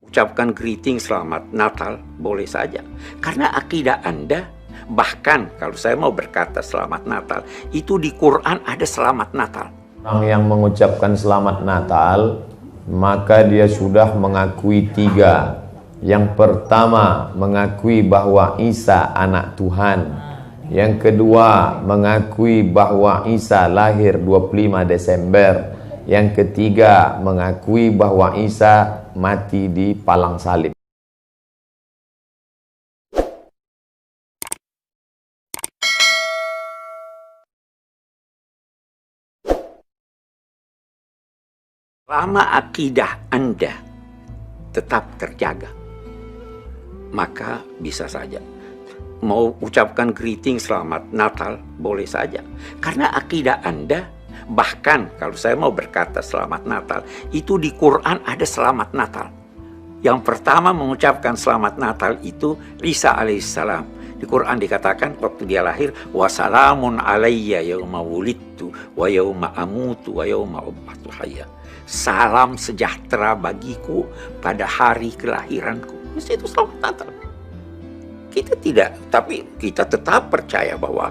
Ucapkan greeting selamat Natal, boleh saja. Karena akidah Anda, bahkan kalau saya mau berkata selamat Natal, itu di Quran ada selamat Natal. Orang yang mengucapkan selamat Natal, maka dia sudah mengakui tiga. Yang pertama, mengakui bahwa Isa anak Tuhan. Yang kedua, mengakui bahwa Isa lahir 25 Desember. Yang ketiga, mengakui bahwa Isa mati di palang salib. Selama akidah Anda tetap terjaga, maka bisa saja. Mau ucapkan greeting selamat Natal, boleh saja. Karena akidah Anda, bahkan kalau saya mau berkata selamat Natal, itu di Quran ada selamat Natal. Yang pertama mengucapkan selamat Natal itu Isa alaihissalam. Di Quran dikatakan waktu dia lahir, wassalamun alayya yauma wulidtu wa yauma amutu wa yauma ub'atsu hayya. Salam sejahtera bagiku pada hari kelahiranku. Itu selamat Natal. Kita tidak, tapi kita tetap percaya bahwa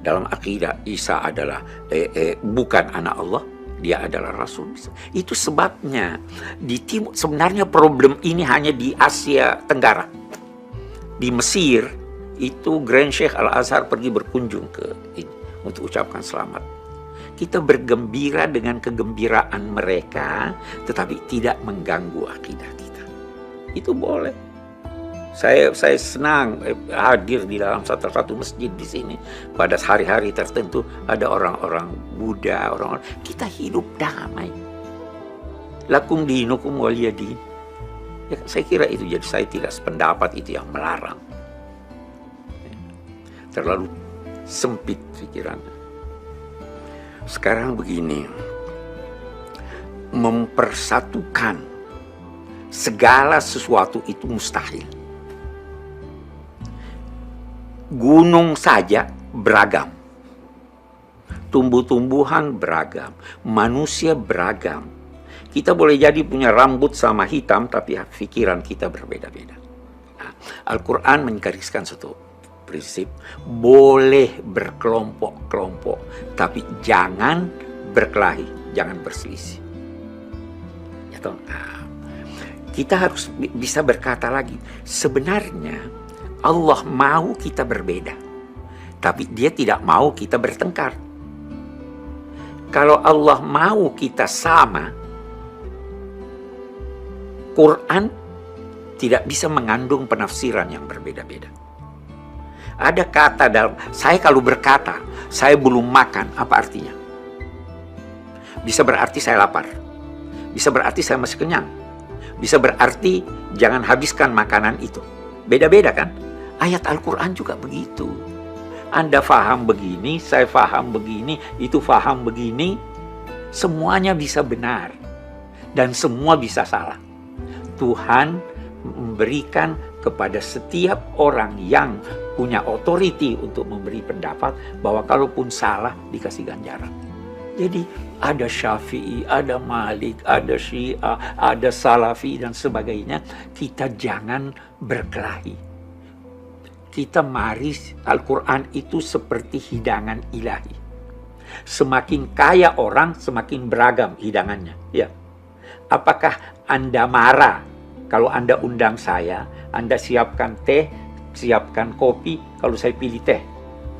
dalam akidah Isa adalah bukan anak Allah, dia adalah Rasul. Itu sebabnya di timur, sebenarnya problem ini hanya di Asia Tenggara. Di Mesir itu Grand Sheikh Al-Azhar pergi berkunjung ke ini untuk ucapkan selamat. Kita bergembira dengan kegembiraan mereka, tetapi tidak mengganggu akidah kita. Itu boleh. Saya senang hadir di dalam satu masjid di sini. Pada hari-hari tertentu ada orang-orang Buddha, orang-orang kita hidup damai. Lakum dinukum waliyadin. Ya, saya kira itu, jadi saya tidak sependapat itu yang melarang. Terlalu sempit pikirannya. Sekarang begini, mempersatukan segala sesuatu itu mustahil. Gunung saja beragam, tumbuh-tumbuhan beragam, manusia beragam. Kita boleh jadi punya rambut sama hitam, tapi pikiran kita berbeda-beda. Nah, Al-Quran menggariskan satu prinsip, boleh berkelompok-kelompok, tapi jangan berkelahi, jangan berselisih. Ya, nah, kita harus bisa berkata lagi, sebenarnya Allah mau kita berbeda, tapi dia tidak mau kita bertengkar. Kalau Allah mau kita sama, Quran tidak bisa mengandung penafsiran yang berbeda-beda. Ada kata dalam, saya kalau berkata, saya belum makan, apa artinya? Bisa berarti saya lapar. Bisa berarti saya masih kenyang. Bisa berarti jangan habiskan makanan itu. Beda-beda kan? Ayat Al-Quran juga begitu. Anda faham begini, saya faham begini, itu faham begini. Semuanya bisa benar. Dan semua bisa salah. Tuhan memberikan kepada setiap orang yang punya otoriti untuk memberi pendapat bahwa kalaupun salah dikasih ganjaran. Jadi ada Syafi'i, ada Malik, ada Syiah, ada Salafi dan sebagainya. Kita jangan berkelahi. Kita mari, Al-Quran itu seperti hidangan ilahi. Semakin kaya orang, semakin beragam hidangannya. Ya. Apakah Anda marah kalau Anda undang saya, Anda siapkan teh, siapkan kopi, kalau saya pilih teh?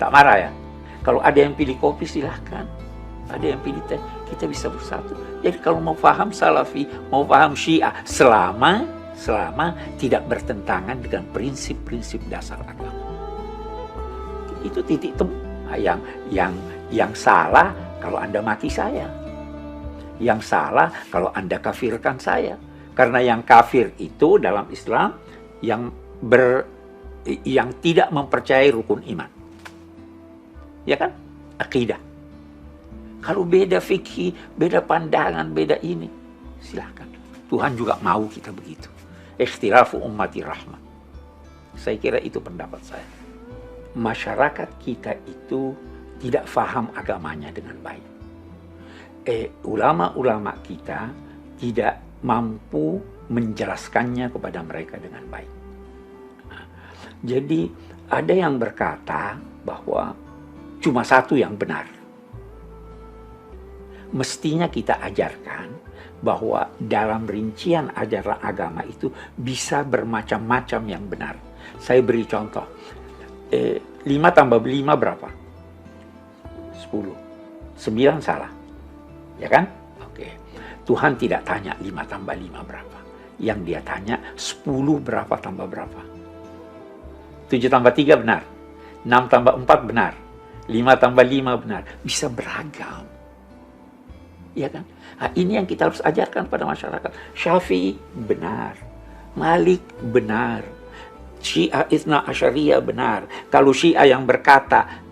Tak marah ya? Kalau ada yang pilih kopi silahkan. Ada yang pilih teh, kita bisa bersatu. Jadi kalau mau paham Salafi, mau paham Syiah, selama tidak bertentangan dengan prinsip-prinsip dasar agama. Itu titik temu. Yang salah kalau Anda maki saya. Yang salah kalau Anda kafirkan saya. Karena yang kafir itu dalam Islam yang tidak mempercayai rukun iman. Ya kan? Akidah. Kalau beda fikih, beda pandangan, beda ini, silahkan. Tuhan juga mau kita begitu. Ikhtilafu ummati rahmah. Saya kira itu pendapat saya. Masyarakat kita itu tidak faham agamanya dengan baik. Ulama-ulama kita tidak mampu menjelaskannya kepada mereka dengan baik. Jadi ada yang berkata bahwa cuma satu yang benar. Mestinya kita ajarkan bahwa dalam rincian ajaran agama itu bisa bermacam-macam yang benar. Saya beri contoh. 5 tambah 5 berapa? 10. 9 salah. Ya kan? Oke. Tuhan tidak tanya 5 tambah 5 berapa. Yang dia tanya 10 berapa tambah berapa. 7 tambah 3 benar. 6 tambah 4 benar. 5 tambah 5 benar. Bisa beragam. Ya kan? Nah, ini yang kita harus ajarkan pada masyarakat. Syafi'i benar. Malik benar. Syiah Itsna Asyariyah benar. Kalau Syiah yang berkata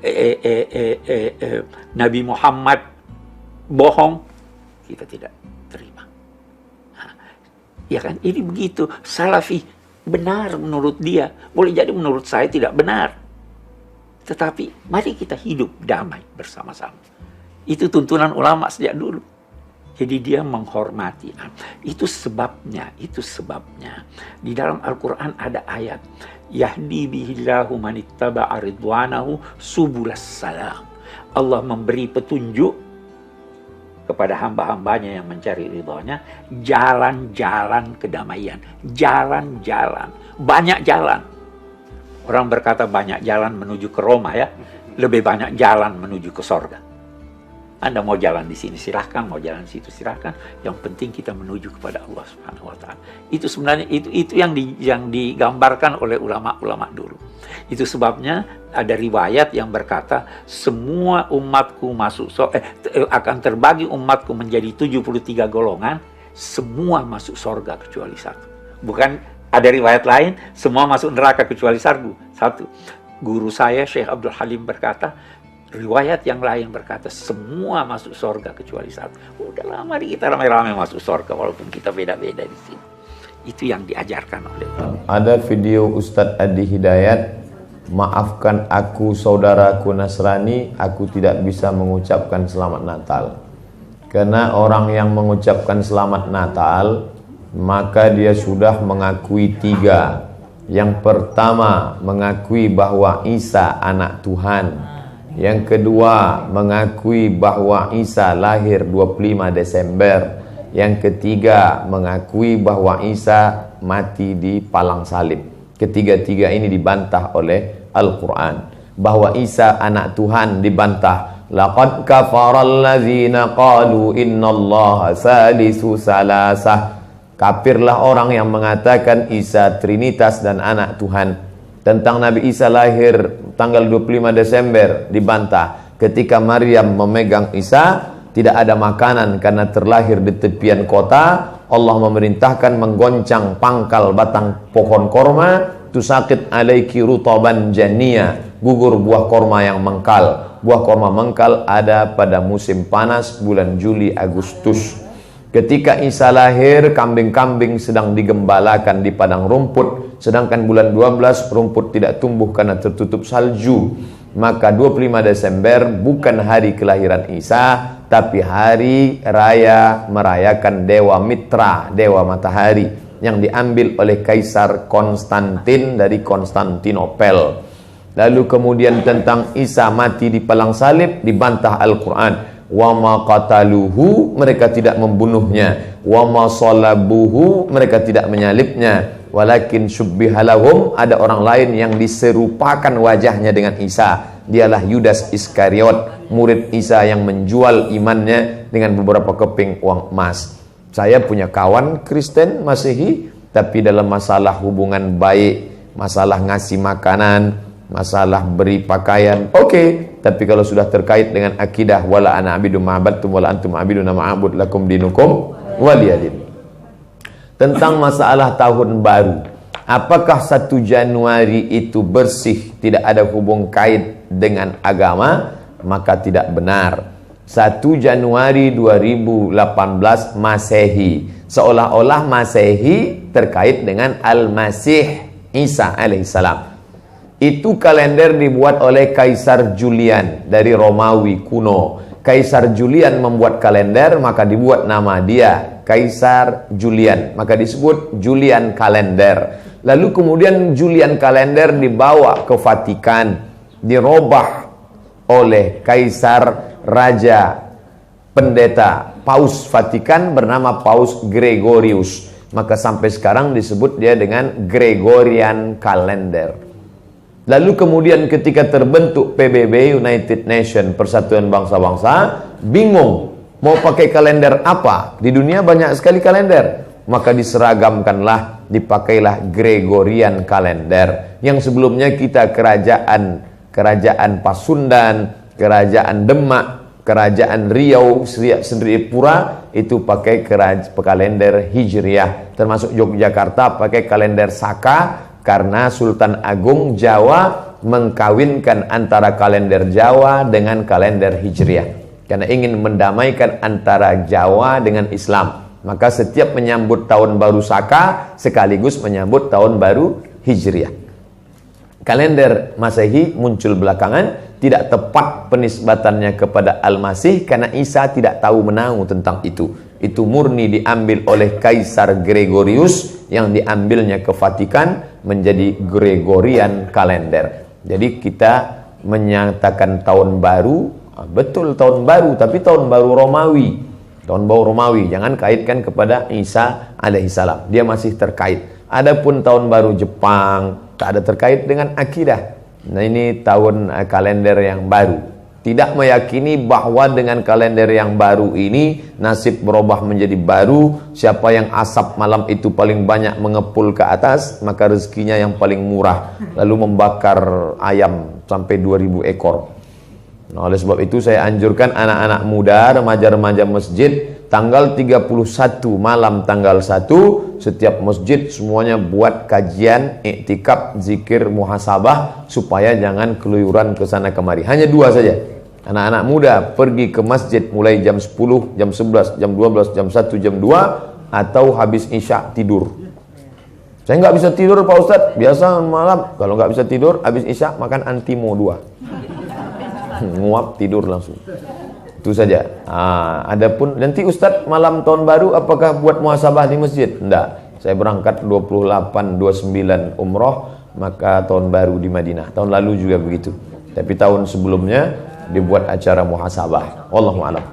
Nabi Muhammad bohong, kita tidak terima. Nah, ya kan? Ini begitu. Salafi benar menurut dia. Boleh jadi menurut saya tidak benar. Tetapi mari kita hidup damai bersama-sama. Itu tuntunan ulama sejak dulu. Jadi dia menghormati. Itu sebabnya. Di dalam Al-Quran ada ayat. Yahdi bihillahu manittaba'a ridwanahu subulas salam. Allah memberi petunjuk kepada hamba-hambanya yang mencari ridhonya. Jalan-jalan kedamaian. Jalan-jalan. Banyak jalan. Orang berkata banyak jalan menuju ke Roma ya. Lebih banyak jalan menuju ke sorga. Anda mau jalan di sini silahkan, mau jalan di situ silahkan. Yang penting kita menuju kepada Allah Subhanahu Wa Taala. Itu sebenarnya itu yang digambarkan oleh ulama-ulama dulu. Itu sebabnya ada riwayat yang berkata semua umatku akan terbagi umatku menjadi 73 golongan, semua masuk sorga kecuali satu. Bukan ada riwayat lain semua masuk neraka kecuali satu. Guru saya Syekh Abdul Halim berkata. Riwayat yang lain berkata semua masuk sorga kecuali satu. Udahlah, mari kita ramai-ramai masuk sorga walaupun kita beda-beda di sini. Itu yang diajarkan oleh Allah. Ada video Ustadz Adi Hidayat, maafkan aku saudaraku Nasrani, aku tidak bisa mengucapkan selamat Natal. Karena orang yang mengucapkan selamat Natal, maka dia sudah mengakui 3. Yang pertama, mengakui bahwa Isa anak Tuhan. Yang kedua, mengakui bahwa Isa lahir 25 Desember. Yang ketiga, mengakui bahwa Isa mati di palang salib. Ketiga-tiga ini dibantah oleh Al-Quran. Bahwa Isa anak Tuhan dibantah. Laqad kafaral ladzina qalu innallaha salisu salasah. Kafirlah orang yang mengatakan Isa Trinitas dan anak Tuhan. Tentang Nabi Isa lahir tanggal 25 Desember dibantah. Ketika Maryam memegang Isa, tidak ada makanan karena terlahir di tepian kota. Allah memerintahkan menggoncang pangkal batang pohon korma. Tusakit alaiki rutaban jania. Gugur buah korma yang mengkal. Buah korma mengkal ada pada musim panas bulan Juli Agustus. Ketika Isa lahir, kambing-kambing sedang digembalakan di padang rumput. Sedangkan bulan 12 rumput tidak tumbuh karena tertutup salju. Maka 25 Desember bukan hari kelahiran Isa, tapi hari raya merayakan Dewa Mitra, Dewa Matahari, yang diambil oleh Kaisar Konstantin dari Konstantinopel. Lalu kemudian tentang Isa mati di palang salib dibantah Al-Quran. Wa ma qataluhu, mereka tidak membunuhnya. Wa ma salabuhu, mereka tidak menyalibnya. Walakin syubbihalahum, ada orang lain yang diserupakan wajahnya dengan Isa. Dialah Yudas Iskariot, murid Isa yang menjual imannya dengan beberapa keping uang emas. Saya punya kawan Kristen Masehi, tapi dalam masalah hubungan baik, masalah ngasih makanan, masalah beri pakaian, oke. Tapi kalau sudah terkait dengan akidah, wala ana abidu ma'abadtum wala antum abiduna ma'abud lakum dinukum waliyadin. Tentang masalah tahun baru, apakah 1 Januari itu bersih, tidak ada hubung kait dengan agama? Maka tidak benar. 1 Januari 2018 Masehi, seolah-olah Masehi terkait dengan Al-Masih Isa alaihissalam. Itu kalender dibuat oleh Kaisar Julian dari Romawi kuno. Kaisar Julian membuat kalender, maka dibuat nama dia Kaisar Julian, maka disebut Julian kalender. Lalu kemudian Julian kalender dibawa ke Vatikan, dirobah oleh Kaisar Raja Pendeta Paus Vatikan bernama Paus Gregorius, maka sampai sekarang disebut dia dengan Gregorian kalender. Lalu kemudian ketika terbentuk PBB, United Nation, Persatuan Bangsa-Bangsa, bingung mau pakai kalender apa? Di dunia banyak sekali kalender. Maka diseragamkanlah, dipakailah Gregorian kalender. Yang sebelumnya kita kerajaan Pasundan, kerajaan Demak, kerajaan Riau, Sendripura itu pakai kalender Hijriah. Termasuk Yogyakarta pakai kalender Saka, karena Sultan Agung Jawa mengkawinkan antara kalender Jawa dengan kalender Hijriah. Karena ingin mendamaikan antara Jawa dengan Islam. Maka setiap menyambut tahun baru Saka sekaligus menyambut tahun baru Hijriah. Kalender Masehi muncul belakangan, tidak tepat penisbatannya kepada Al-Masih karena Isa tidak tahu menahu tentang itu. Itu murni diambil oleh Kaisar Gregorius yang diambilnya ke Vatikan menjadi Gregorian kalender. Jadi kita menyatakan tahun baru, betul tahun baru, tapi tahun baru Romawi. Tahun baru Romawi, jangan kaitkan kepada Isa alaihissalam. Dia masih terkait. Adapun tahun baru Jepang tak ada terkait dengan akidah. Nah, ini tahun kalender yang baru. Tidak meyakini bahwa dengan kalender yang baru ini nasib berubah menjadi baru. Siapa yang asap malam itu paling banyak mengepul ke atas, maka rezekinya yang paling murah. Lalu membakar ayam sampai 2000 ekor. Nah, oleh sebab itu saya anjurkan anak-anak muda, remaja-remaja masjid, tanggal 31 malam tanggal 1 setiap masjid semuanya buat kajian, iktikaf, zikir, muhasabah supaya jangan keluyuran ke sana kemari. Hanya 2 saja. Anak-anak muda pergi ke masjid mulai jam 10, jam 11, jam 12, jam 1, jam 2 atau habis isya tidur. Saya nggak bisa tidur Pak Ustadz, biasa malam kalau nggak bisa tidur habis isya makan Antimo 2. Nguap tidur langsung. Itu saja. Adapun nanti Ustadz malam tahun baru apakah buat muhasabah di masjid? Enggak. Saya berangkat 28, 29 umroh, maka tahun baru di Madinah. Tahun lalu juga begitu. Tapi tahun sebelumnya dibuat acara muhasabah. Wallahu a'lam.